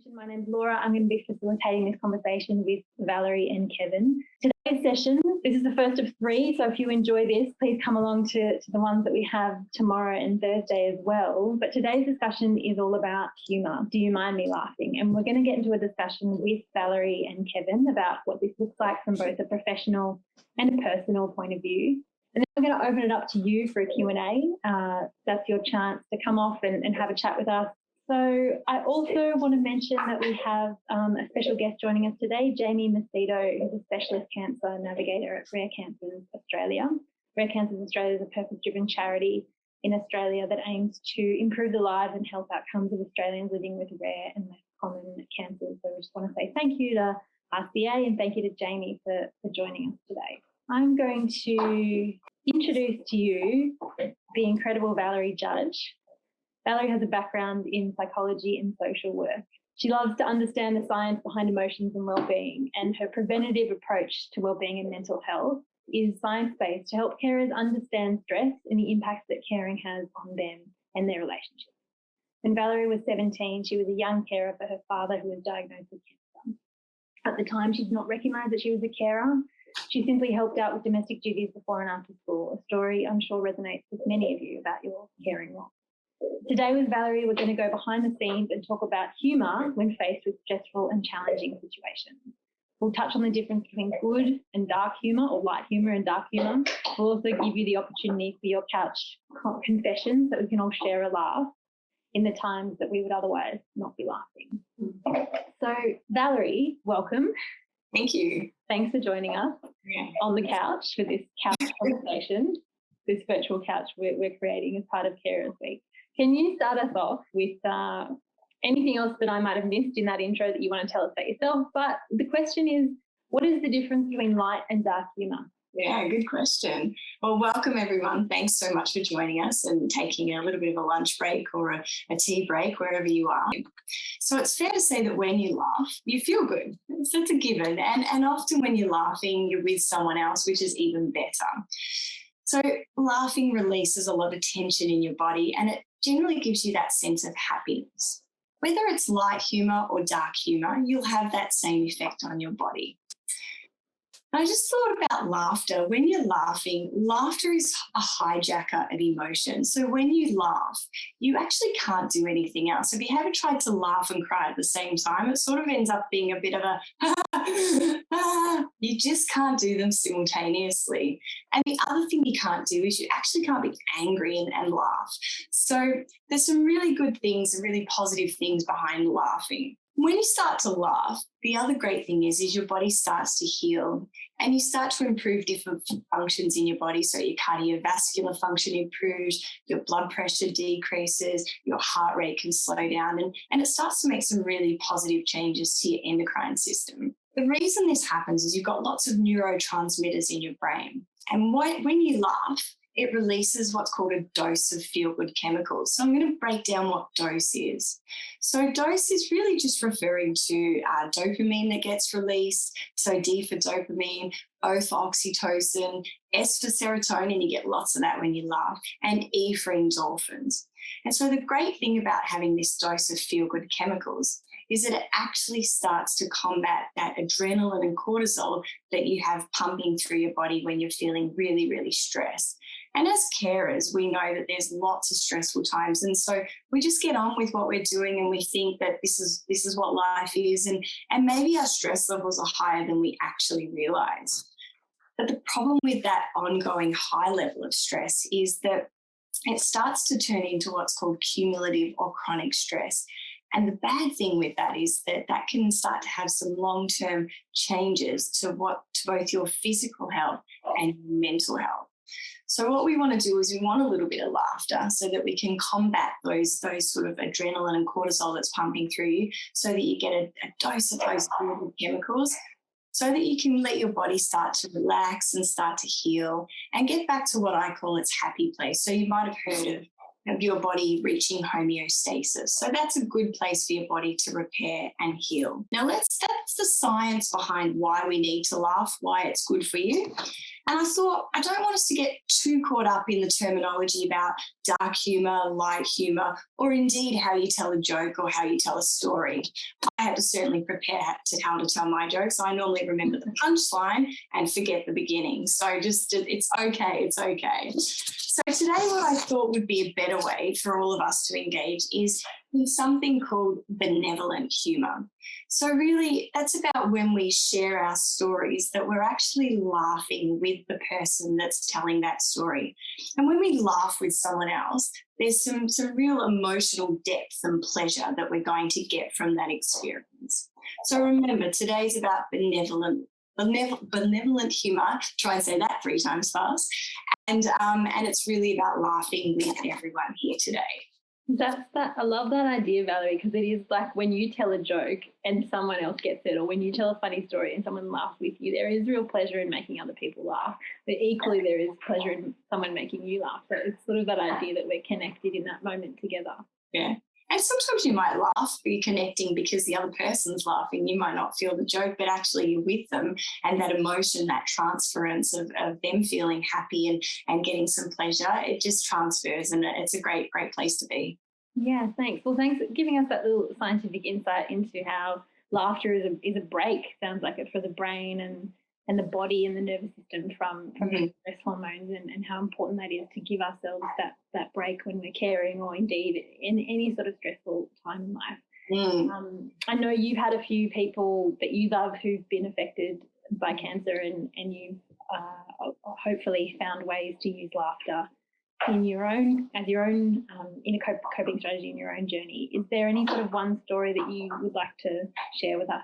mentioned, my name's Laura. I'm going to be facilitating this conversation with Valerie and Kevin. Today's session, this is the first of 3, so if you enjoy this, please come along to the ones that we have tomorrow and Thursday as well. But today's discussion is all about humour. Do you mind me laughing? And we're going to get into a discussion with Valerie and Kevin about what this looks like from both a professional and a personal point of view. And then we're going to open it up to you for a Q&A. That's your chance to come off and have a chat with us. So I also want to mention that we have a special guest joining us today, Jamie Macedo, who's a specialist cancer navigator at Rare Cancers Australia. Rare Cancers Australia is a purpose-driven charity in Australia that aims to improve the lives and health outcomes of Australians living with rare and less common cancers. So we just want to say thank you to RCA and thank you to Jamie for joining us today. I'm going to introduce to you the incredible Valerie Judge. Valerie has a background in psychology and social work. She loves to understand the science behind emotions and well-being, and her preventative approach to well-being and mental health is science-based to help carers understand stress and the impacts that caring has on them and their relationships. When Valerie was 17, she was a young carer for her father who was diagnosed with cancer. At the time, she did not recognise that she was a carer. She simply helped out with domestic duties before and after school, a story I'm sure resonates with many of you about your caring role. Today with Valerie, we're going to go behind the scenes and talk about humour when faced with stressful and challenging situations. We'll touch on the difference between good and dark humour, or light humour and dark humour. We'll also give you the opportunity for your couch confessions that we can all share a laugh in the times that we would otherwise not be laughing. So Valerie, welcome. Thank you. Thanks for joining us on the couch for this couch conversation, this virtual couch we're creating as part of Carers Week. Can you start us off with anything else that I might have missed in that intro that you want to tell us about yourself? But the question is, what is the difference between light and dark humour? Yeah, good question. Well, welcome everyone. Thanks so much for joining us and taking a little bit of a lunch break or a tea break, wherever you are. So it's fair to say that when you laugh, you feel good. That's a given. And often when you're laughing, you're with someone else, which is even better. So laughing releases a lot of tension in your body, and it generally gives you that sense of happiness. Whether it's light humour or dark humour, you'll have that same effect on your body. I just thought about laughter. When you're laughing, laughter is a hijacker of emotion. So when you laugh, you actually can't do anything else. If you haven't tried to laugh and cry at the same time, it sort of ends up being a bit of a you just can't do them simultaneously. And the other thing you can't do is you actually can't be angry and laugh. So there's some really good things and really positive things behind laughing. When you start to laugh, the other great thing is your body starts to heal and you start to improve different functions in your body. So your cardiovascular function improves, your blood pressure decreases, your heart rate can slow down, and it starts to make some really positive changes to your endocrine system. The reason this happens is you've got lots of neurotransmitters in your brain. And when you laugh, it releases what's called a dose of feel-good chemicals. So I'm going to break down what dose is. So dose is really just referring to dopamine that gets released. So D for dopamine, O for oxytocin, S for serotonin, you get lots of that when you laugh, and E for endorphins. And so the great thing about having this dose of feel-good chemicals is that it actually starts to combat that adrenaline and cortisol that you have pumping through your body when you're feeling really, really stressed. And as carers, we know that there's lots of stressful times. And so we just get on with what we're doing and we think that this is what life is. And maybe our stress levels are higher than we actually realise. But the problem with that ongoing high level of stress is that it starts to turn into what's called cumulative or chronic stress. And the bad thing with that is that can start to have some long-term changes to both your physical health and mental health. So what we want to do is we want a little bit of laughter so that we can combat those sort of adrenaline and cortisol that's pumping through you, so that you get a dose of those chemicals, so that you can let your body start to relax and start to heal and get back to what I call its happy place. So you might have heard of your body reaching homeostasis. So that's a good place for your body to repair and heal. Now that's the science behind why we need to laugh, why it's good for you. And I thought, I don't want us to get too caught up in the terminology about dark humour, light humour, or indeed how you tell a joke or how you tell a story. I had to certainly prepare how to tell my jokes. I normally remember the punchline and forget the beginning. So just, it's okay, it's okay. So today what I thought would be a better way for all of us to engage is in something called benevolent humour. So really, that's about when we share our stories that we're actually laughing with the person that's telling that story. And when we laugh with someone else, there's some real emotional depth and pleasure that we're going to get from that experience. So remember, today's about benevolent humour. Try and say that 3 times fast. And it's really about laughing with everyone here today. I love that idea, Valerie, because it is like when you tell a joke and someone else gets it, or when you tell a funny story and someone laughs with you, there is real pleasure in making other people laugh. But equally, there is pleasure in someone making you laugh. So it's sort of that idea that we're connected in that moment together. Yeah. And sometimes you might laugh, be connecting because the other person's laughing. You might not feel the joke, but actually you're with them, and that emotion, that transference of them feeling happy and getting some pleasure, it just transfers, and it's a great place to be. Yeah, thanks. Well, thanks for giving us that little scientific insight into how laughter is a break, sounds like it, for the brain and the body and the nervous system from the stress hormones, and how important that is to give ourselves that break when we're caring, or indeed in any sort of stressful time in life. I know you've had a few people that you love who've been affected by cancer, and you've hopefully found ways to use laughter in your own in a coping strategy in your own journey. Is there any sort of one story that you would like to share with us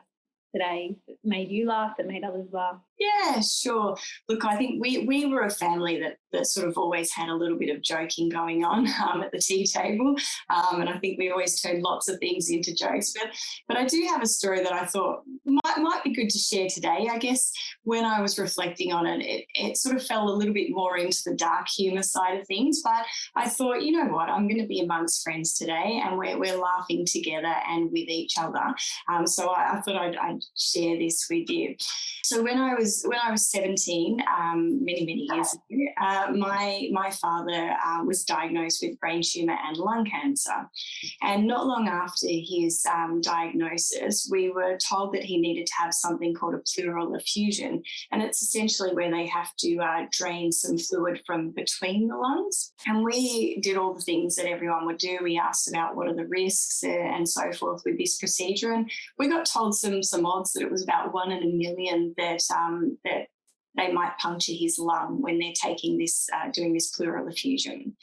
today that made you laugh, that made others laugh? Yeah, sure. Look, I think we were a family that sort of always had a little bit of joking going on at the tea table, and I think we always turned lots of things into jokes. But I do have a story that I thought might be good to share today. I guess when I was reflecting on it, it sort of fell a little bit more into the dark humour side of things. But I thought, you know what, I'm going to be amongst friends today, and we're laughing together and with each other. So I thought I'd share this with you. So when I was 17, many years ago, my father was diagnosed with brain tumour and lung cancer. And not long after his diagnosis, we were told that he needed to have something called a pleural effusion. And it's essentially where they have to drain some fluid from between the lungs. And we did all the things that everyone would do. We asked about what are the risks and so forth with this procedure. And we got told some odds that it was about 1 in a million that they might puncture his lung when they're taking this, doing this pleural effusion.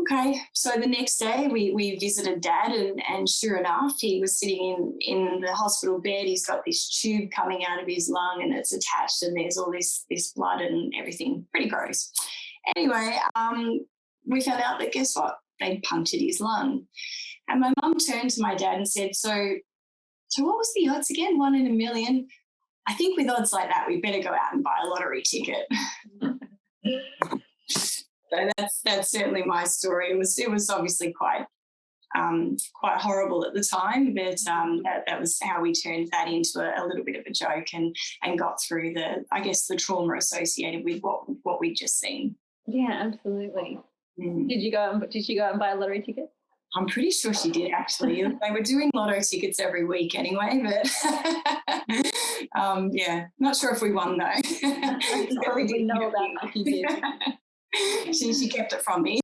Okay, so the next day we visited Dad, and sure enough, he was sitting in the hospital bed. He's got this tube coming out of his lung, and it's attached, and there's all this blood and everything. Pretty gross. Anyway, we found out that, guess what? They'd punctured his lung. And my mum turned to my dad and said, so what was the odds again? 1 in a million? I think with odds like that, we better go out and buy a lottery ticket. So that's certainly my story. It was obviously quite horrible at the time, but that was how we turned that into a little bit of a joke and got through the trauma associated with what we'd just seen. Yeah, absolutely. Did she go out and buy a lottery ticket? I'm pretty sure she did, actually. They were doing lotto tickets every week anyway, but yeah, not sure if we won though. I probably know about that if you did. She kept it from me.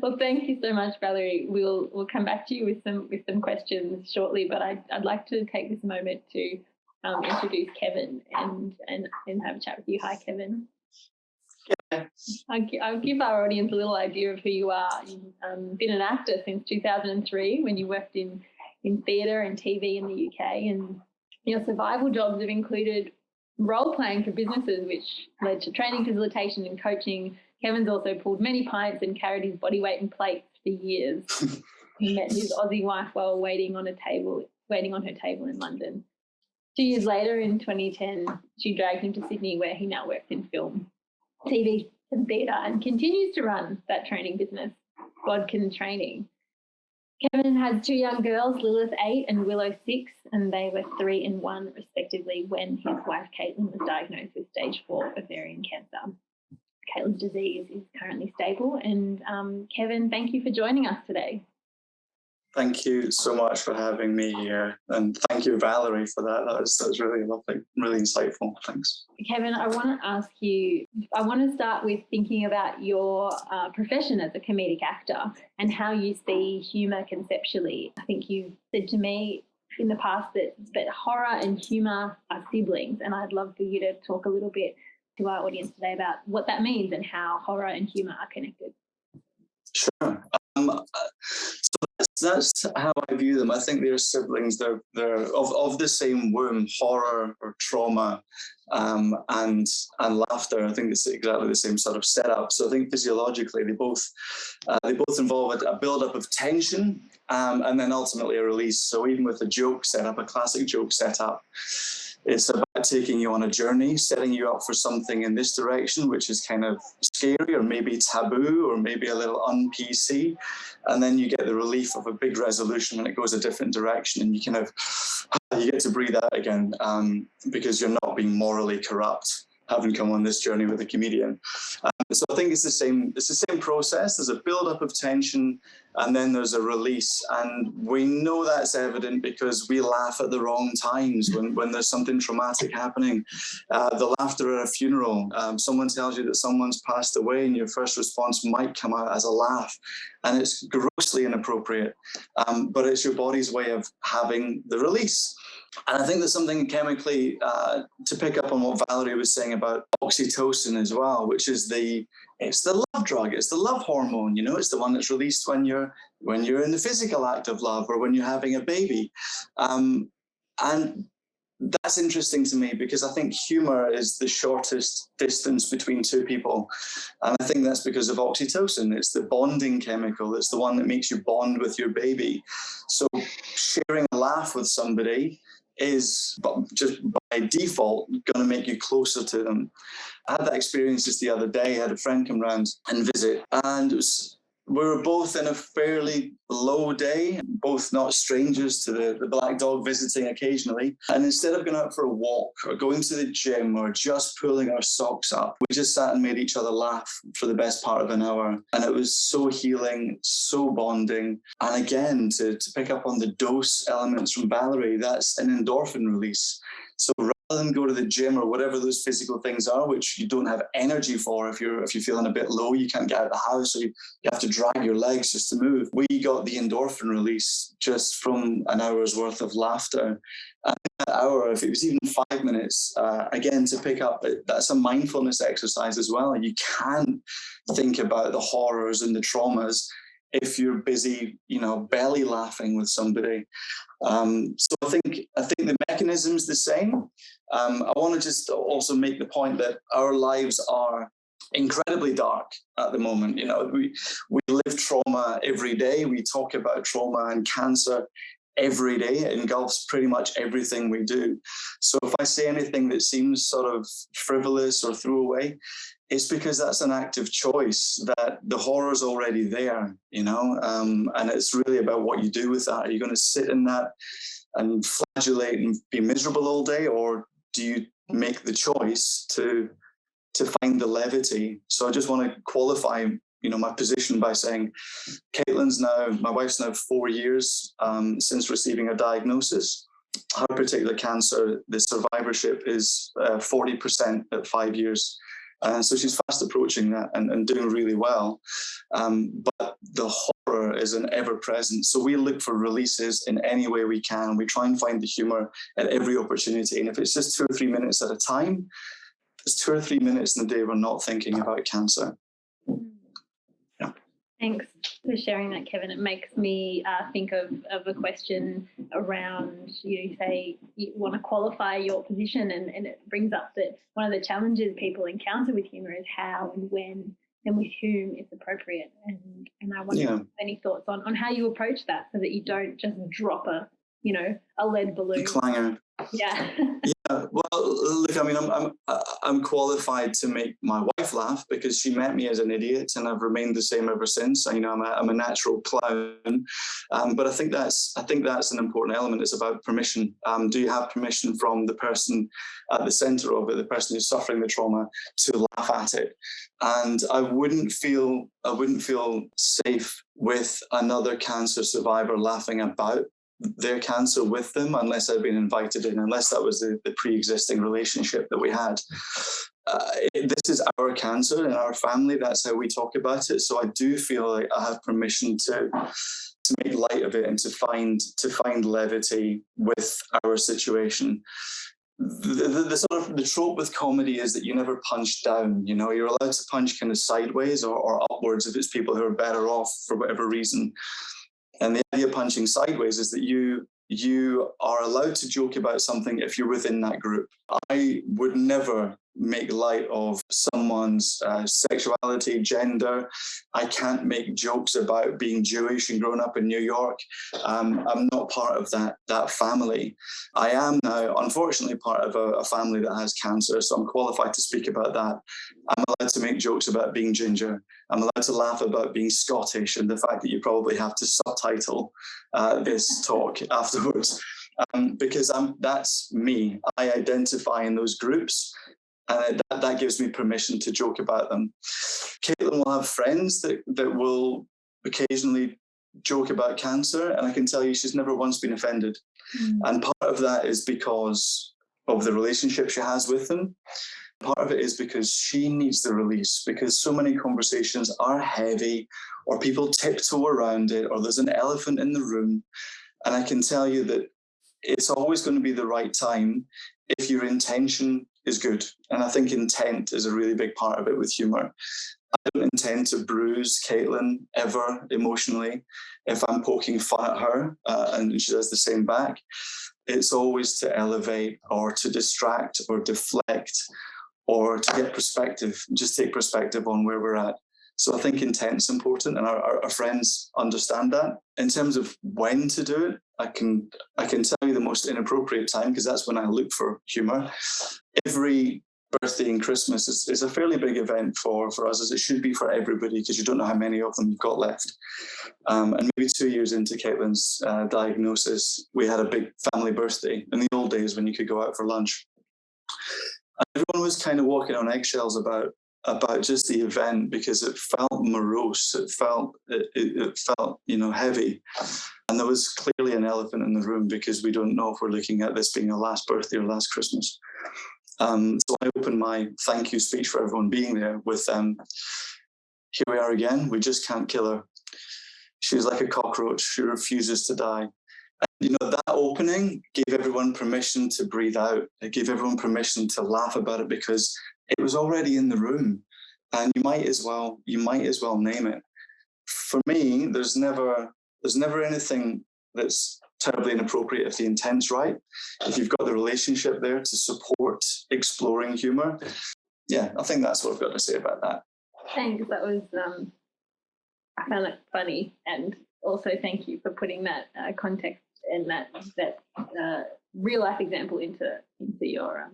Well, thank you so much, Valerie. We'll come back to you with some questions shortly, but I'd like to take this moment to introduce Kevin and have a chat with you. Hi, Kevin. I'll give our audience a little idea of who you are. You've been an actor since 2003 when you worked in theatre and TV in the UK, and your survival jobs have included role-playing for businesses, which led to training, facilitation and coaching. Kevin's also pulled many pints and carried his body weight in plates for years. He met his Aussie wife while waiting on her table in London. 2 years later, in 2010, she dragged him to Sydney, where he now works in film, TV and theatre, and continues to run that training business, Bodkin Training. Kevin has two young girls, Lilith 8 and Willow 6, and they were 3 and 1 respectively when his wife Caitlin was diagnosed with stage 4 ovarian cancer. Caitlin's disease is currently stable. And Kevin, thank you for joining us today. Thank you so much for having me here. And thank you, Valerie, for that. That was really lovely, really insightful. Thanks. Kevin, I want to ask you, I want to start with thinking about your profession as a comedic actor and how you see humour conceptually. I think you've said to me in the past that horror and humour are siblings, and I'd love for you to talk a little bit to our audience today about what that means and how horror and humour are connected. Sure. So that's how I view them. I think they're siblings. They're of the same womb. Horror or trauma and laughter. I think it's exactly the same sort of setup. So I think physiologically they both involve a build-up of tension and then ultimately a release. So even with a joke setup, a classic joke setup, it's about taking you on a journey, setting you up for something in this direction, which is kind of scary or maybe taboo or maybe a little un-PC. And then you get the relief of a big resolution when it goes a different direction, and you get to breathe out again because you're not being morally corrupt, having come on this journey with a comedian. So I think it's the same process. There's a build-up of tension and then there's a release. And we know that's evident because we laugh at the wrong times when there's something traumatic happening. The laughter at a funeral. Someone tells you that someone's passed away and your first response might come out as a laugh. And it's grossly inappropriate. But it's your body's way of having the release. And I think there's something chemically to pick up on what Valerie was saying about oxytocin as well, which is it's the love drug, it's the love hormone, it's the one that's released when you're in the physical act of love or when you're having a baby. And that's interesting to me because I think humor is the shortest distance between two people. And I think that's because of oxytocin. It's the bonding chemical. It's the one that makes you bond with your baby. So sharing a laugh with somebody is just by default going to make you closer to them. I had that experience just the other day. I had a friend come round and visit, and we were both in a fairly low day, both not strangers to the black dog visiting occasionally. And instead of going out for a walk or going to the gym or just pulling our socks up, we just sat and made each other laugh for the best part of an hour. And it was so healing, so bonding. And again, to pick up on the dose elements from Valerie, that's an endorphin release. So rather than go to the gym or whatever those physical things are, which you don't have energy for if you're feeling a bit low, you can't get out of the house, or you have to drag your legs just to move. We got the endorphin release just from an hour's worth of laughter. And that hour, if it was even 5 minutes, again, to pick up, that's a mindfulness exercise as well. You can't think about the horrors and the traumas if you're busy, belly laughing with somebody. So I think the mechanism's the same. I want to just also make the point that our lives are incredibly dark at the moment. We live trauma every day. We talk about trauma and cancer every day. It engulfs pretty much everything we do. So if I say anything that seems sort of frivolous or throwaway, it's because that's an active choice, that the horror's already there, and it's really about what you do with that. Are you going to sit in that and flagellate and be miserable all day, or do you make the choice to find the levity? So I just want to qualify, my position by saying my wife's now 4 years since receiving a diagnosis. Her particular cancer, the survivorship is 40% at 5 years. So she's fast approaching that and doing really well. But the horror is an ever-present. So we look for releases in any way we can. We try and find the humour at every opportunity. And if it's just 2 or 3 minutes at a time, there's 2 or 3 minutes in the day we're not thinking about cancer. Yeah. Thanks for sharing that, Kevin. It makes me think of a question around, you say you want to qualify your position, and it brings up that one of the challenges people encounter with humour is how and when and with whom it's appropriate. And I wonder if you have any thoughts on how you approach that so that you don't just drop a lead balloon. Clanger. Yeah. Yeah, Well, look, I mean, I'm qualified to make my wife laugh because she met me as an idiot, and I've remained the same ever since. You know, I'm a natural clown, but I think that's an important element. It's about permission. Do you have permission from the person at the centre of it, the person who's suffering the trauma, to laugh at it? And I wouldn't feel safe with another cancer survivor laughing about their cancer with them unless I'd been invited in, unless that was the pre-existing relationship that we had. This is our cancer in our family. That's how we talk about it. So I do feel like I have permission to make light of it and to find levity with our situation. The sort of the trope with comedy is that you never punch down. You know, you're allowed to punch kind of sideways or upwards if it's people who are better off for whatever reason. And the idea of punching sideways is that you are allowed to joke about something if you're within that group. I would never make light of someone's sexuality, gender. I can't make jokes about being Jewish and growing up in New York. I'm not part of that family. I am now, unfortunately, part of a family that has cancer, so I'm qualified to speak about that. I'm allowed to make jokes about being ginger. I'm allowed to laugh about being Scottish and the fact that you probably have to subtitle this talk afterwards. Because that's me. I identify in those groups, and that gives me permission to joke about them. Caitlin will have friends that will occasionally joke about cancer, and I can tell you she's never once been offended. And part of that is because of the relationship she has with them. Part of it is because she needs the release, because so many conversations are heavy, or people tiptoe around it, or there's an elephant in the room. And I can tell you that it's always going to be the right time if your intention is good. And I think intent is a really big part of it with humour. I don't intend to bruise Caitlin ever emotionally if I'm poking fun at her and she does the same back. It's always to elevate or to distract or deflect or to get perspective, just take perspective on where we're at. So I think intent's important, and our friends understand that. In terms of when to do it, I can tell you the most inappropriate time, because that's when I look for humour. Every birthday and Christmas is a fairly big event for us, as it should be for everybody, because you don't know how many of them you've got left. And maybe 2 years into Caitlin's diagnosis, we had a big family birthday in the old days when you could go out for lunch. And everyone was kind of walking on eggshells about just the event, because it felt morose, it felt heavy, and there was clearly an elephant in the room, because we don't know if we're looking at this being a last birthday or last Christmas. So I opened my thank you speech for everyone being there with here we are again, we just can't kill her. She's like a cockroach, she refuses to die. And, that opening gave everyone permission to breathe out. It gave everyone permission to laugh about it, because it was already in the room, and you might as well name it. For me, there's never anything that's terribly inappropriate if the intent's right. If you've got the relationship there to support exploring humour, yeah, I think that's what I've got to say about that. Thanks. That was I found it funny, and also thank you for putting that context and that real life example into your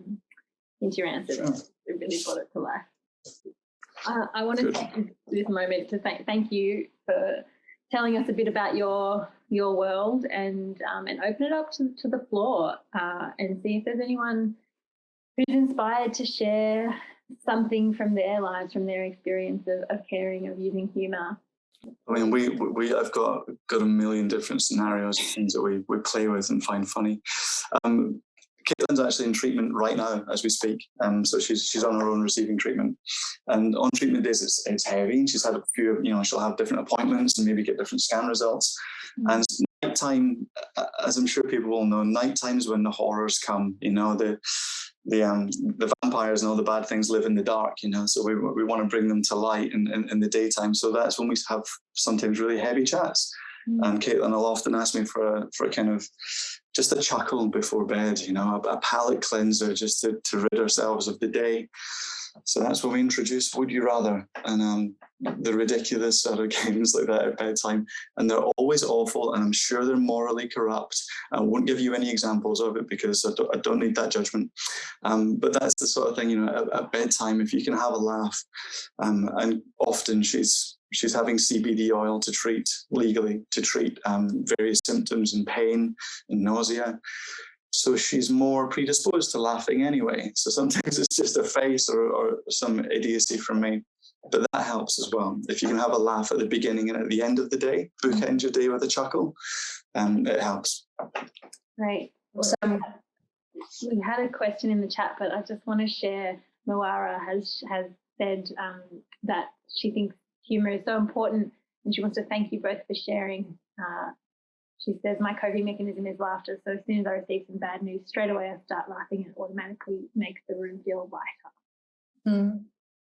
answer. Sure. It really brought it to life. I wanted to take this moment to thank you for telling us a bit about your world and open it up to the floor and see if there's anyone who's inspired to share something from their lives, from their experience of caring, of using humour. I mean, I've got a million different scenarios of things that we play with and find funny. Caitlin's actually in treatment right now as we speak, so she's on her own receiving treatment. And on treatment days, it's heavy. She's had a few, she'll have different appointments and maybe get different scan results. And nighttime, as I'm sure people will know, nighttime's when the horrors come. The vampires and all the bad things live in the dark. So we want to bring them to light in the daytime. So that's when we have sometimes really heavy chats. And Caitlin will often ask me for a kind of just a chuckle before bed, a palate cleanser just to rid ourselves of the day. So that's when we introduce Would You Rather, and the ridiculous sort of games like that at bedtime. And they're always awful, and I'm sure they're morally corrupt. I won't give you any examples of it because I don't need that judgment. But that's the sort of thing, at bedtime, if you can have a laugh. And often she's having CBD oil legally to treat various symptoms and pain and nausea. So she's more predisposed to laughing anyway. So sometimes it's just a face or some idiocy from me. But that helps as well. If you can have a laugh at the beginning and at the end of the day, bookend your day with a chuckle, it helps. Right. We had a question in the chat, but I just want to share. Moara has said that she thinks humour is so important, and she wants to thank you both for sharing. She says, my coping mechanism is laughter, so as soon as I receive some bad news, straight away I start laughing and it automatically makes the room feel lighter.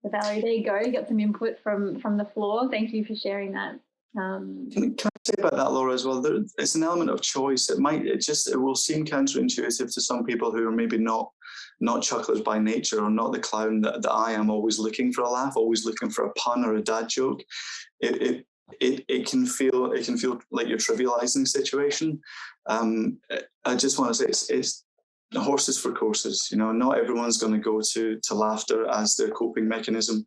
So Valerie, there you go. You got some input from the floor. Thank you for sharing that. Can I say about that, Laura, as well? It's an element of choice. It will seem counterintuitive to some people who are maybe not chucklers by nature, or not the clown that I am, always looking for a laugh, always looking for a pun or a dad joke. It can feel like you're trivializing the situation. I just want to say it's horses for courses. Not everyone's going to go to laughter as their coping mechanism,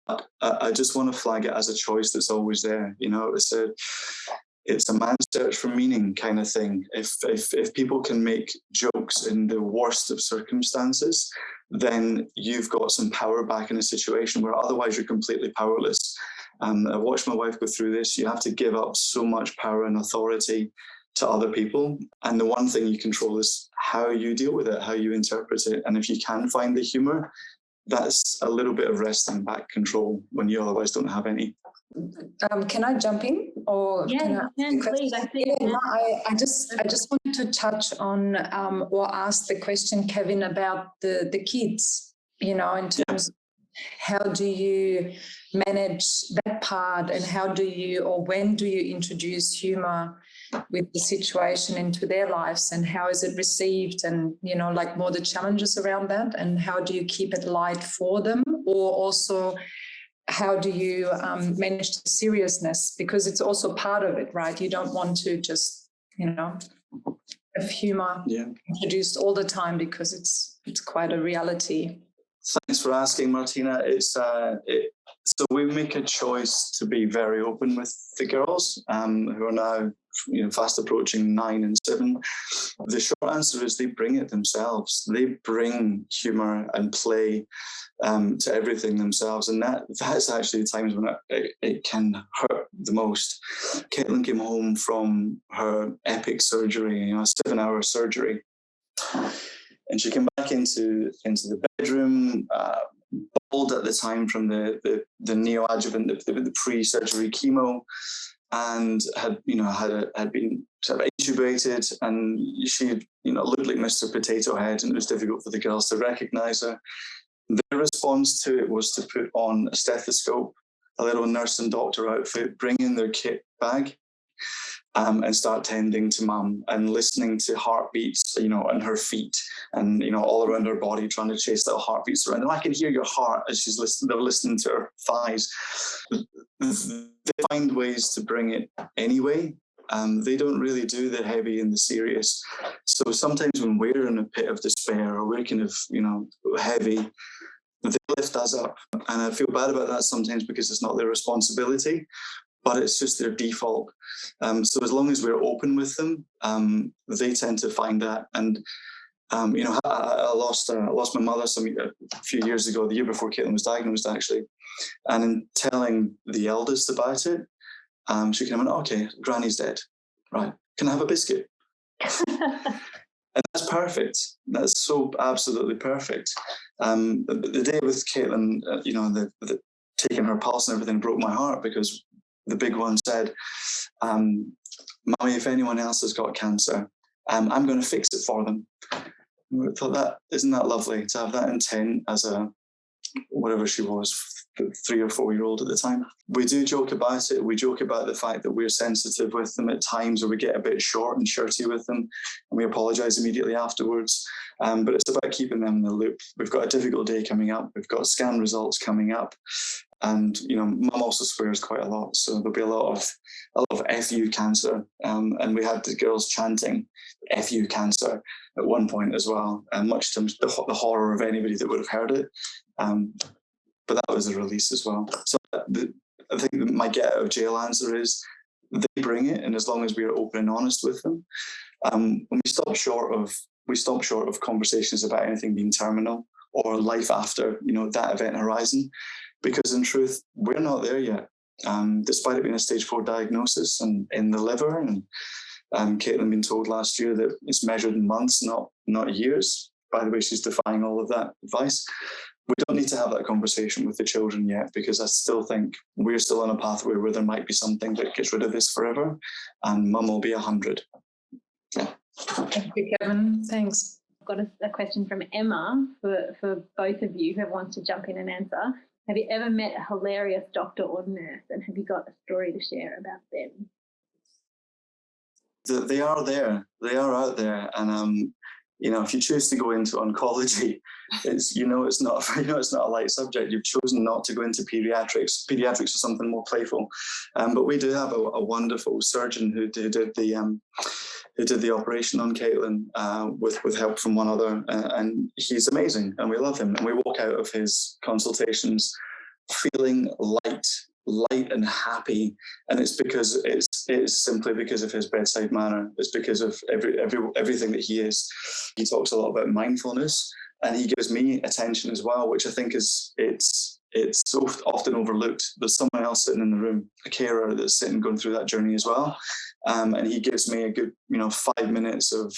but I just want to flag it as a choice that's always there. It's a man's search for meaning kind of thing. If people can make jokes in the worst of circumstances, then you've got some power back in a situation where otherwise you're completely powerless. I watched my wife go through this. You have to give up so much power and authority to other people. And the one thing you control is how you deal with it, how you interpret it. And if you can find the humour, that's a little bit of resting back control when you otherwise don't have any. Can I jump in? Or yeah, please. I just wanted to touch on or ask the question, Kevin, about the kids, in terms of how do you manage that part, and how do you, or when do you introduce humour with the situation into their lives, and how is it received, and more the challenges around that, and how do you keep it light for them, or also how do you manage the seriousness, because it's also part of it, right? You don't want to just have humour introduced all the time, because it's quite a reality. Thanks for asking, Martina. So we make a choice to be very open with the girls, who are now fast approaching 9 and 7. The short answer is they bring it themselves. They bring humour and play to everything themselves, and that's actually the times when it can hurt the most. Caitlin came home from her epic surgery, a 7-hour surgery, and she came back into the bedroom, bald at the time from the neoadjuvant, the pre-surgery chemo, and had been sort of intubated, and she looked like Mr. Potato Head, and it was difficult for the girls to recognise her. Their response to it was to put on a stethoscope, a little nurse and doctor outfit, bring in their kit bag, and start tending to mum and listening to heartbeats, on her feet and, all around her body, trying to chase little heartbeats around. And I can hear your heart as they're listening to her thighs. They find ways to bring it anyway. They don't really do the heavy and the serious. So sometimes when we're in a pit of despair, or we're kind of, heavy, they lift us up. And I feel bad about that sometimes, because it's not their responsibility, but it's just their default. So as long as we're open with them, they tend to find that. And I lost my mother a few years ago, the year before Caitlin was diagnosed, actually. And in telling the eldest about it, she came and went, okay, Granny's dead. Right, can I have a biscuit? And that's perfect. That's so absolutely perfect. The day with Caitlin, the taking her pulse and everything broke my heart, because the big one said, Mummy, if anyone else has got cancer, I'm going to fix it for them. I thought, isn't that lovely to have that intent as a whatever she was, 3 or 4 year old at the time. We do joke about it. We joke about the fact that we're sensitive with them at times, or we get a bit short and shirty with them, and we apologise immediately afterwards. But it's about keeping them in the loop. We've got a difficult day coming up. We've got scan results coming up. And, mum also swears quite a lot. So there'll be a lot of FU cancer. And we had the girls chanting FU cancer at one point as well, much to the horror of anybody that would have heard it. But that was a release as well. So I think my get out of jail answer is they bring it, and as long as we are open and honest with them, when we stop short of conversations about anything being terminal or life after that event horizon, because in truth we're not there yet. Despite it being a stage 4 diagnosis and in the liver, and Caitlin been told last year that it's measured in months, not years. By the way, she's defying all of that advice. We don't need to have that conversation with the children yet, because I still think we're still on a pathway where there might be something that gets rid of this forever, and mum will be 100. Yeah. Thank you, Kevin. Thanks. I've got a question from Emma for both of you, whoever wants to jump in and answer. Have you ever met a hilarious doctor or nurse, and have you got a story to share about them? They are there. They are out there, and if you choose to go into oncology, it's not it's not a light subject. You've chosen not to go into pediatrics. Pediatrics is something more playful, but we do have a wonderful surgeon who did the operation on Caitlin with help from one other, and he's amazing, and we love him. And we walk out of his consultations feeling light and happy, and it's simply because of his bedside manner. It's because of everything that he is. He talks a lot about mindfulness, and he gives me attention as well, which I think it's so often overlooked. There's someone else sitting in the room, a carer that's sitting going through that journey as well, and he gives me a good 5 minutes of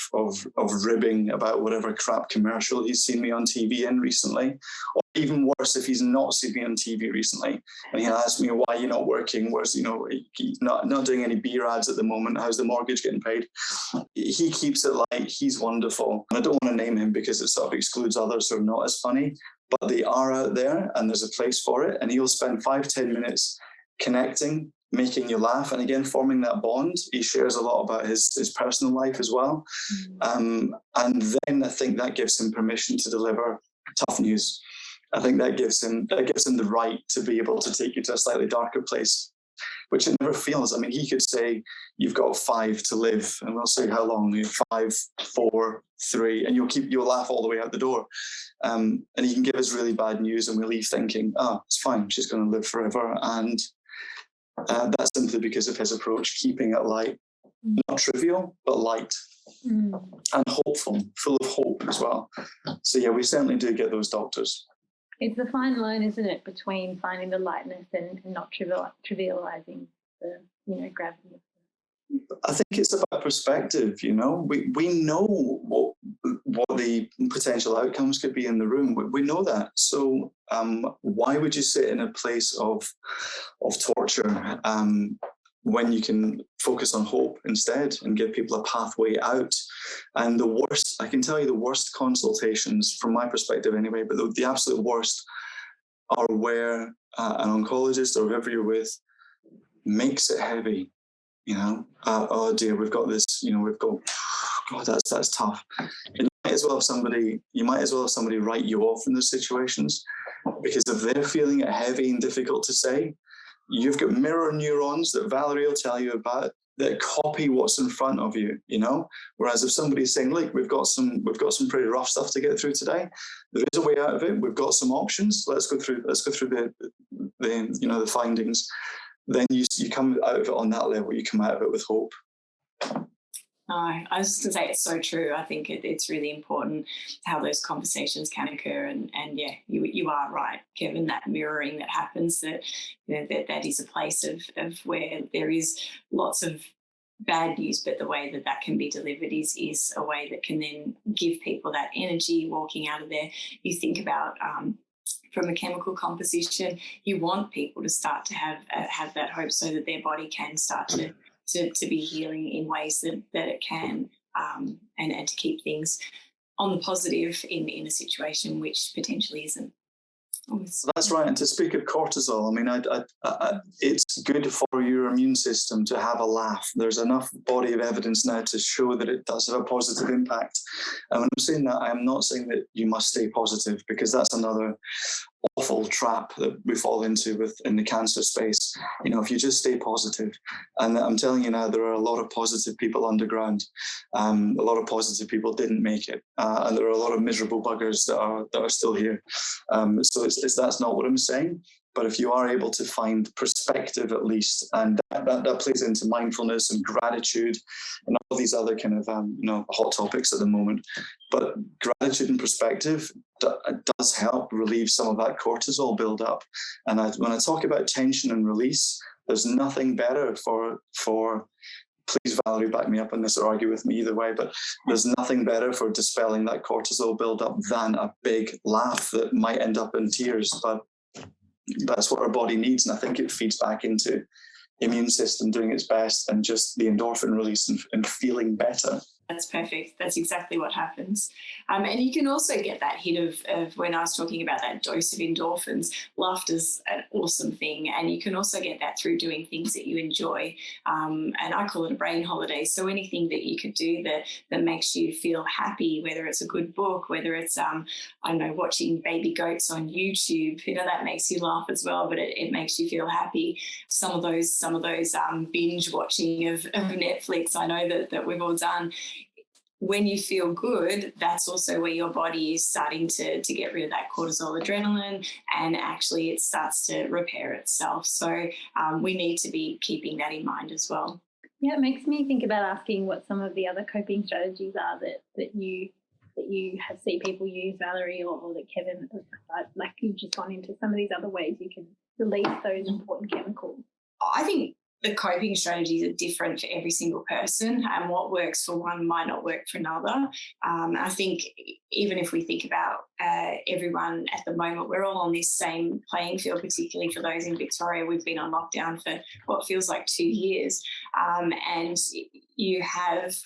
ribbing about whatever crap commercial he's seen me on TV in recently, or even worse if he's not seen me on TV recently, and he'll ask me, why you're not working, where's he's not doing any beer ads at the moment, how's the mortgage getting paid. He keeps it light. He's wonderful, and I don't want to name him because it sort of excludes others who are not as funny, but they are out there and there's a place for it, and he'll spend 5-10 minutes connecting, making you laugh, and again forming that bond. He shares a lot about his personal life as well. And then I think that gives him permission to deliver tough news. I think that gives him the right to be able to take you to a slightly darker place, which it never feels. I mean, he could say, you've got 5 to live, and we'll say how long, 5, 4, 3, and you'll laugh all the way out the door. And he can give us really bad news, and we leave thinking, it's fine, she's going to live forever. And that's simply because of his approach, keeping it light, not trivial, but light, and hopeful, full of hope as well. So yeah, we certainly do get those doctors. It's a fine line, isn't it, between finding the lightness and not trivializing the gravity of it. I think it's about perspective. We know what the potential outcomes could be in the room. We know that. So why would you sit in a place of torture when you can focus on hope instead and give people a pathway out? And I can tell you the worst consultations, from my perspective anyway, but the absolute worst are where an oncologist or whoever you're with makes it heavy. Oh dear, we've got this, God, that's tough. And you might as well have somebody write you off in those situations, because if they're feeling it heavy and difficult to say, you've got mirror neurons that Valerie will tell you about that copy what's in front of you, Whereas if somebody's saying, look, we've got some pretty rough stuff to get through today. There is a way out of it. We've got some options. Let's go through the findings. Then you come out of it on that level. You come out of it with hope. I was just going to say, it's so true. I think it's really important how those conversations can occur. And yeah, you are right, Kevin, that mirroring that happens, that is a place of where there is lots of bad news, but the way that can be delivered is a way that can then give people that energy walking out of there. You think about from a chemical composition, you want people to start to have that hope so that their body can start to be healing in ways that it can, and to keep things on the positive in a situation which potentially isn't. That's right. And to speak of cortisol, I mean, it's good for your immune system to have a laugh. There's enough body of evidence now to show that it does have a positive impact. And when I'm saying that, I'm not saying that you must stay positive, because that's another awful trap that we fall into in the cancer space. You know, if you just stay positive, and I'm telling you now, there are a lot of positive people underground. A lot of positive people didn't make it, and there are a lot of miserable buggers that are still here. So that's not what I'm saying. But if you are able to find perspective, at least, and that plays into mindfulness and gratitude and all these other kind of hot topics at the moment. But gratitude and perspective does help relieve some of that cortisol buildup. And when I talk about tension and release, there's nothing better for please, Valerie, back me up on this or argue with me either way, but there's nothing better for dispelling that cortisol buildup than a big laugh that might end up in tears. But that's what our body needs. And I think it feeds back into immune system doing its best and just the endorphin release and feeling better. That's perfect. That's exactly what happens. And you can also get that hit of when I was talking about that dose of endorphins, laughter's an awesome thing. And you can also get that through doing things that you enjoy. And I call it a brain holiday. So anything that you could do that makes you feel happy, whether it's a good book, whether it's, watching baby goats on YouTube, that makes you laugh as well, but it makes you feel happy. Some of those binge watching of Netflix, I know that we've all done. When you feel good, that's also where your body is starting to get rid of that cortisol, adrenaline, and actually it starts to repair itself. So we need to be keeping that in mind as well. Yeah, it makes me think about asking what some of the other coping strategies are that you have seen people use, Valerie, or that Kevin, like you've just gone into some of these other ways you can release those important chemicals. I think the coping strategies are different for every single person, and what works for one might not work for another. I think even if we think about everyone at the moment, we're all on this same playing field, particularly for those in Victoria. We've been on lockdown for what feels like 2 years, and you have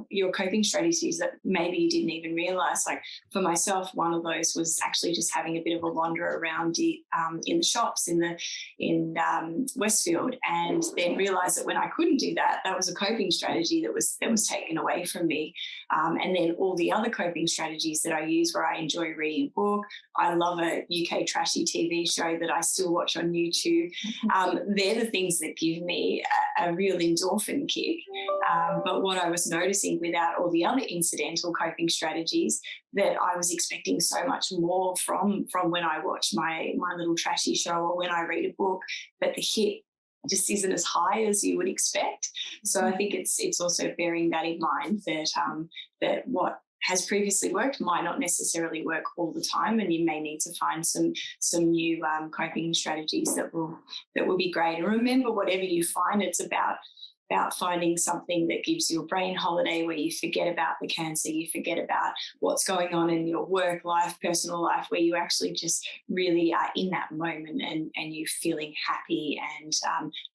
your coping strategies that maybe you didn't even realise. Like for myself, one of those was actually just having a bit of a wander around in the shops in Westfield, and then realised that when I couldn't do that, that was a coping strategy that was taken away from me. And then all the other coping strategies that I use, where I enjoy reading a book, I love a UK trashy TV show that I still watch on YouTube. They're the things that give me a real endorphin kick. But what I was noticing without all the other incidental coping strategies, that I was expecting so much more from when I watch my little trashy show or when I read a book, but the hit just isn't as high as you would expect. So I think it's also bearing that in mind, that what has previously worked might not necessarily work all the time, and you may need to find some new coping strategies that will be great. And remember, whatever you find, it's about finding something that gives you a brain holiday, where you forget about the cancer, you forget about what's going on in your work life, personal life, where you actually just really are in that moment and you're feeling happy. And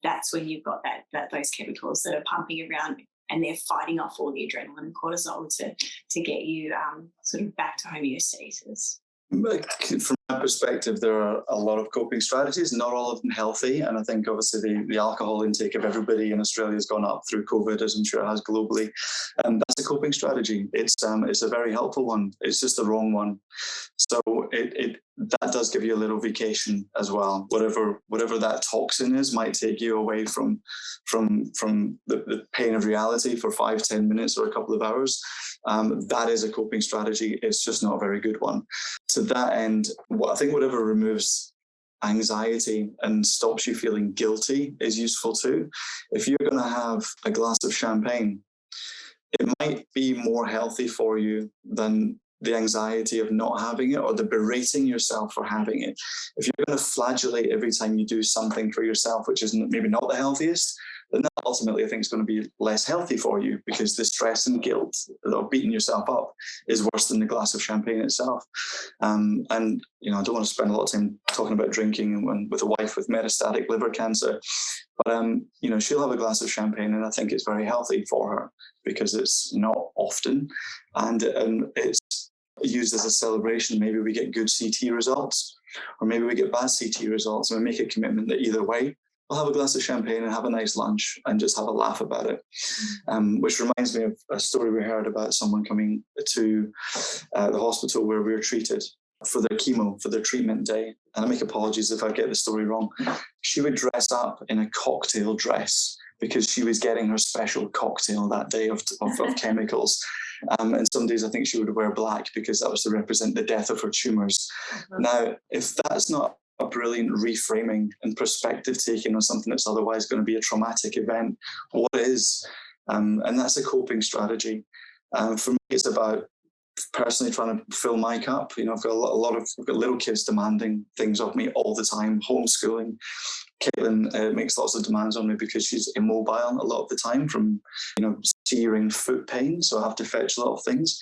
that's when you've got those chemicals that are pumping around, and they're fighting off all the adrenaline and cortisol to get you sort of back to homeostasis. From my perspective, there are a lot of coping strategies, not all of them healthy. And I think obviously the alcohol intake of everybody in Australia has gone up through COVID, as I'm sure it has globally. And that's a coping strategy. It's a very helpful one. It's just the wrong one. So that does give you a little vacation as well. Whatever that toxin is might take you away from the pain of reality for 5-10 minutes or a couple of hours. That is a coping strategy. It's just not a very good one. To that end, I think whatever removes anxiety and stops you feeling guilty is useful too. If you're going to have a glass of champagne, it might be more healthy for you than the anxiety of not having it or the berating yourself for having it. If you're going to flagellate every time you do something for yourself, which is maybe not the healthiest, then that ultimately I think is going to be less healthy for you, because the stress and guilt of beating yourself up is worse than the glass of champagne itself. And I don't want to spend a lot of time talking about drinking with a wife with metastatic liver cancer, but she'll have a glass of champagne, and I think it's very healthy for her because it's not often, and it's used as a celebration. Maybe we get good CT results. Or maybe we get bad CT results and we make a commitment that either way, we'll have a glass of champagne and have a nice lunch and just have a laugh about it. Which reminds me of a story we heard about someone coming to the hospital where we were treated for their chemo, for their treatment day. And I make apologies if I get the story wrong. She would dress up in a cocktail dress because she was getting her special cocktail that day of chemicals. And some days I think she would wear black because that was to represent the death of her tumours. Now, if that's not a brilliant reframing and perspective taking on something that's otherwise going to be a traumatic event, what is? And that's a coping strategy. For me, it's about personally trying to fill my cup. You know, I've got I've got little kids demanding things of me all the time, homeschooling. Caitlin makes lots of demands on me because she's immobile a lot of the time from, searing foot pain. So I have to fetch a lot of things.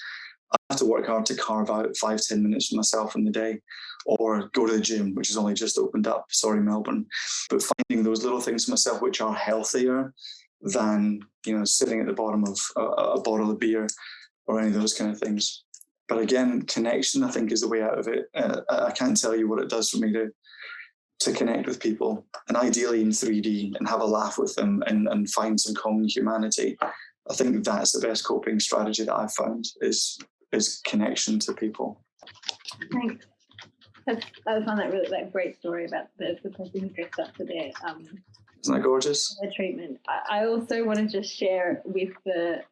I have to work hard to carve out 5-10 minutes for myself in the day, or go to the gym, which has only just opened up. Sorry, Melbourne. But finding those little things for myself which are healthier than, sitting at the bottom of a bottle of beer or any of those kind of things. But again, connection, I think, is the way out of it. I can't tell you what it does for me to connect with people, and ideally in 3D, and have a laugh with them and find some common humanity. I think that's the best coping strategy that I've found is connection to people. Thanks. I found that really great story about the person who dressed up for their Isn't that gorgeous? their treatment. I also want to just share with the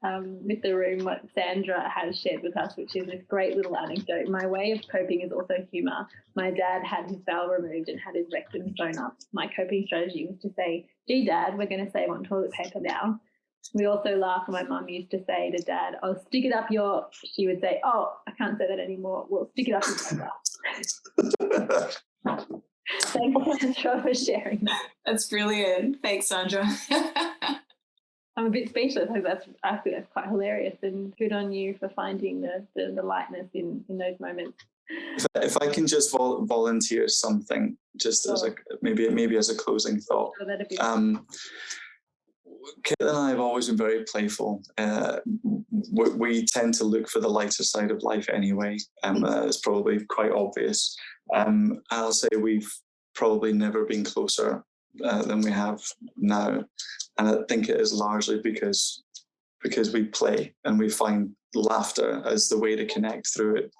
room what Sandra has shared with us, which is this great little anecdote. My way of coping is also humour. My dad had his bowel removed and had his rectum sewn up. My coping strategy was to say, "Gee, Dad, we're going to save on toilet paper now." We also laugh, and my mum used to say to Dad, "Oh, stick it up your," she would say, "Oh, I can't say that anymore. Well, stick it up your paper." Thanks, Sandra, for sharing that. That's brilliant. Thanks, Sandra. I'm a bit speechless. I think that's quite hilarious, and good on you for finding the lightness in those moments. If I can just volunteer something, just as maybe as a closing thought. So that'd be Kate and I have always been very playful. We tend to look for the lighter side of life anyway. It's probably quite obvious. I'll say we've probably never been closer than we have now. And I think it is largely because we play and we find laughter as the way to connect through it.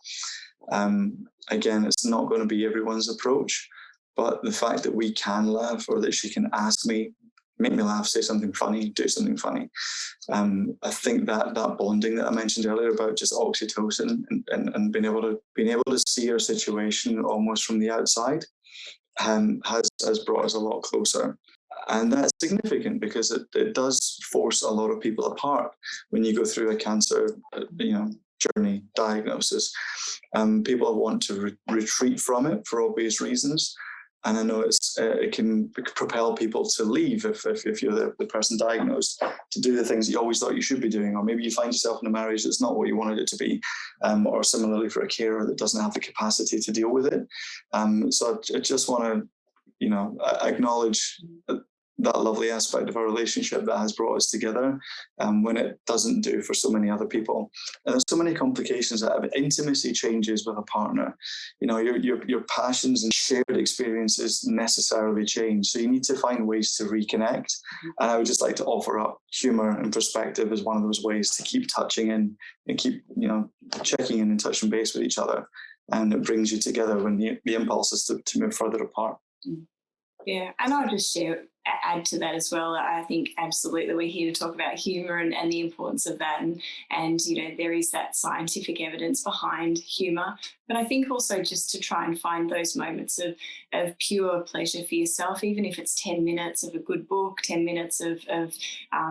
Again, it's not going to be everyone's approach, but the fact that we can laugh, or that she can ask me, make me laugh, say something funny, do something funny. I think that bonding that I mentioned earlier about just oxytocin and being able to see our situation almost from the outside has brought us a lot closer. And that's significant because it does force a lot of people apart when you go through a cancer, journey, diagnosis. People want to retreat from it for obvious reasons. And I know it can propel people to leave if you're the person diagnosed, to do the things you always thought you should be doing, or maybe you find yourself in a marriage that's not what you wanted it to be, or similarly for a carer that doesn't have the capacity to deal with it. So I just want to, acknowledge that lovely aspect of our relationship that has brought us together, when it doesn't do for so many other people. And there's so many complications that have intimacy changes with a partner. Your passions and shared experiences necessarily change. So you need to find ways to reconnect. And I would just like to offer up humour and perspective as one of those ways to keep touching in and keep, checking in and touching base with each other. And it brings you together when the impulse is to move further apart. Yeah, and I'll just add to that as well. I think absolutely we're here to talk about humour and the importance of that. And there is that scientific evidence behind humour. But I think also just to try and find those moments of pure pleasure for yourself, even if it's 10 minutes of a good book, 10 minutes of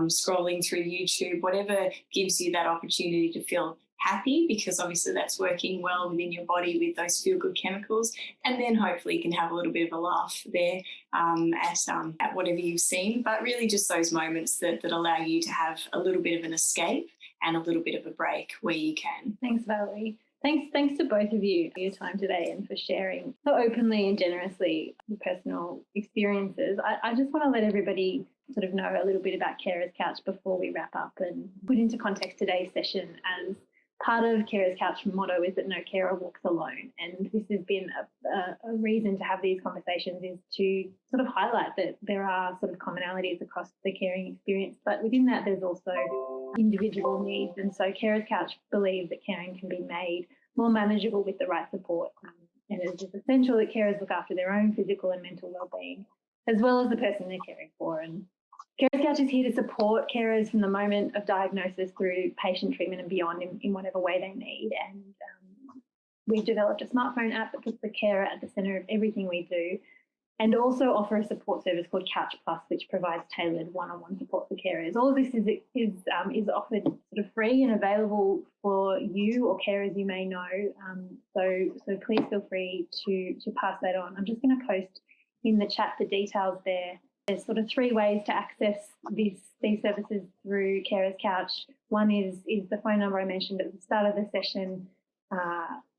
scrolling through YouTube, whatever gives you that opportunity to feel happy, because obviously that's working well within your body with those feel-good chemicals, and then hopefully you can have a little bit of a laugh there at whatever you've seen, but really just those moments that allow you to have a little bit of an escape and a little bit of a break where you can. Thanks, Valerie. Thanks to both of you for your time today and for sharing so openly and generously your personal experiences. I just want to let everybody sort of know a little bit about Carers Couch before we wrap up, and put into context today's session as part of Carers Couch motto is that no carer walks alone. And this has been a reason to have these conversations, is to sort of highlight that there are sort of commonalities across the caring experience, but within that there's also individual needs. And so Carers Couch believes that caring can be made more manageable with the right support. And it is essential that carers look after their own physical and mental well-being, as well as the person they're caring for. And Carers Couch is here to support carers from the moment of diagnosis through patient treatment and beyond in whatever way they need. And we've developed a smartphone app that puts the carer at the centre of everything we do, and also offer a support service called Couch Plus, which provides tailored one-on-one support for carers. All of this is offered sort of free and available for you or carers you may know. So please feel free to pass that on. I'm just going to post in the chat the details there. There's sort of 3 ways to access these services through Carers Couch. One is the phone number I mentioned at the start of the session,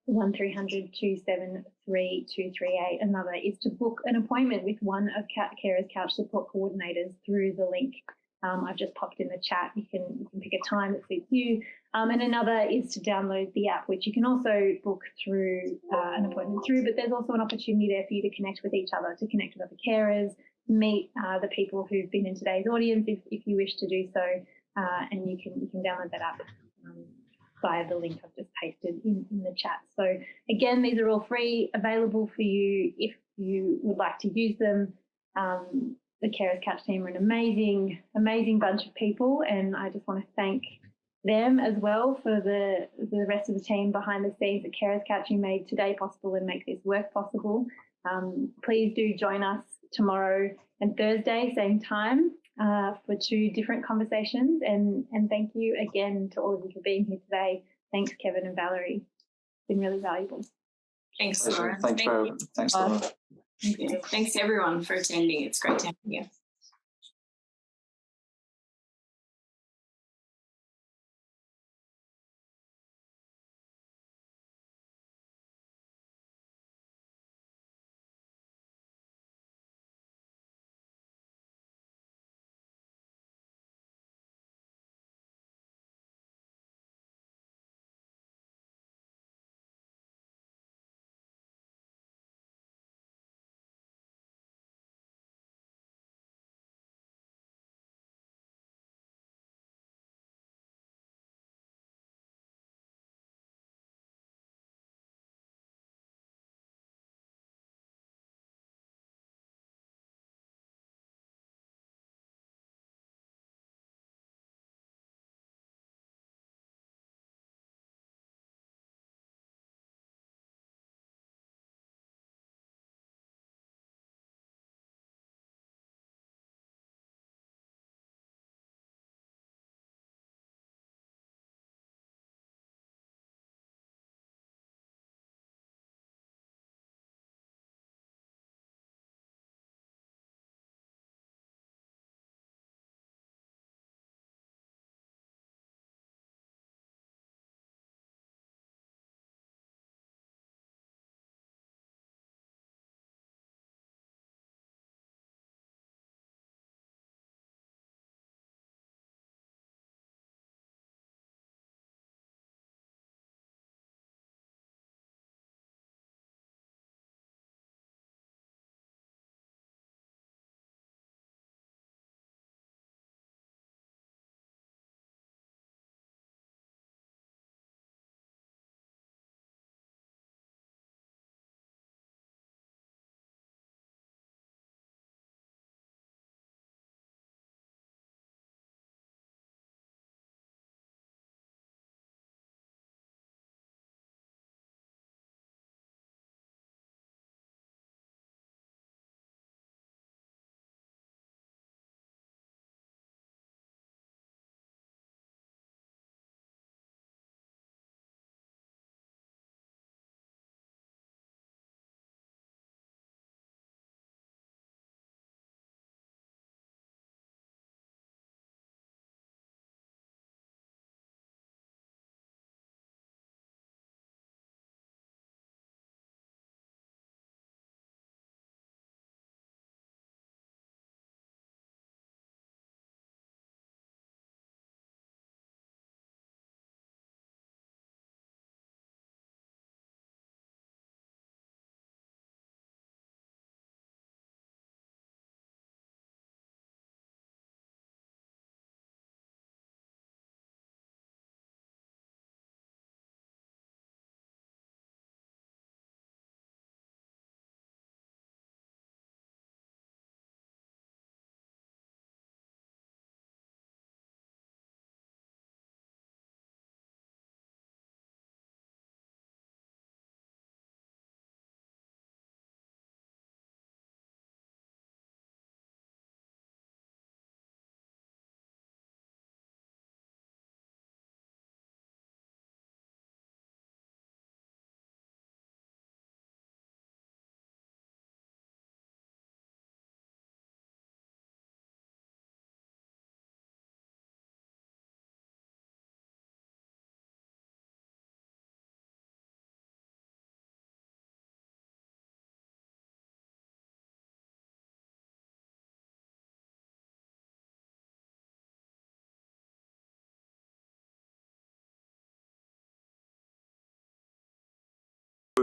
1300 273 238. Another is to book an appointment with one of Carers Couch support coordinators through the link I've just popped in the chat. You can pick a time that suits you. And another is to download the app, which you can also book through an appointment through, but there's also an opportunity there for you to connect with each other, to connect with other carers, meet the people who've been in today's audience if you wish to do so, and you can download that app via the link I've just pasted in the chat. So again, these are all free, available for you if you would like to use them. The Carers Couch team are an amazing bunch of people, and I just want to thank them as well for the rest of the team behind the scenes at Carers Couch who made today possible and make this work possible. Please do join us tomorrow and Thursday, same time, for 2 different conversations. And thank you again to all of you for being here today. Thanks, Kevin and Valerie. It's been really valuable. Thanks, Laura. Thanks, Laura. Thanks everyone for attending. It's great to have you.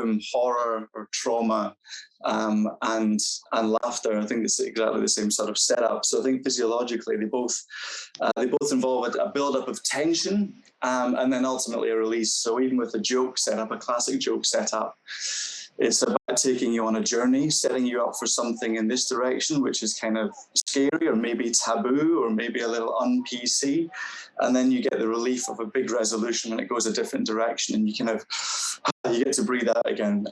womb, horror or trauma and laughter. I think it's exactly the same sort of setup. So I think physiologically they both involve a build-up of tension and then ultimately a release. So even with a joke setup, a classic joke setup, it's about taking you on a journey, setting you up for something in this direction, which is kind of scary or maybe taboo or maybe a little un-PC. And then you get the relief of a big resolution when it goes a different direction, and you get to breathe out again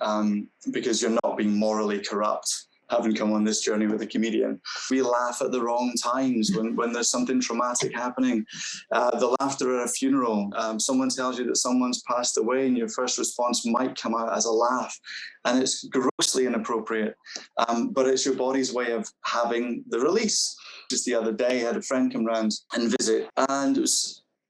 because you're not being morally corrupt, having come on this journey with a comedian. We laugh at the wrong times when there's something traumatic happening. The laughter at a funeral. Someone tells you that someone's passed away and your first response might come out as a laugh. And it's grossly inappropriate. But it's your body's way of having the release. Just the other day, I had a friend come round and visit, and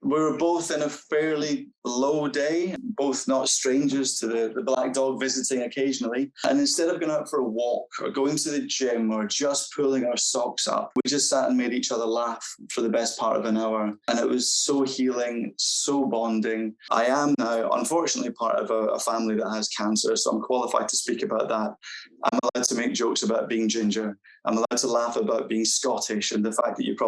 we were both in a fairly low day, both not strangers to the black dog visiting occasionally. And instead of going out for a walk or going to the gym or just pulling our socks up, we just sat and made each other laugh for the best part of an hour. And it was so healing, so bonding. I am now, unfortunately, part of a family that has cancer, so I'm qualified to speak about that. I'm allowed to make jokes about being ginger. I'm allowed to laugh about being Scottish and the fact that you probably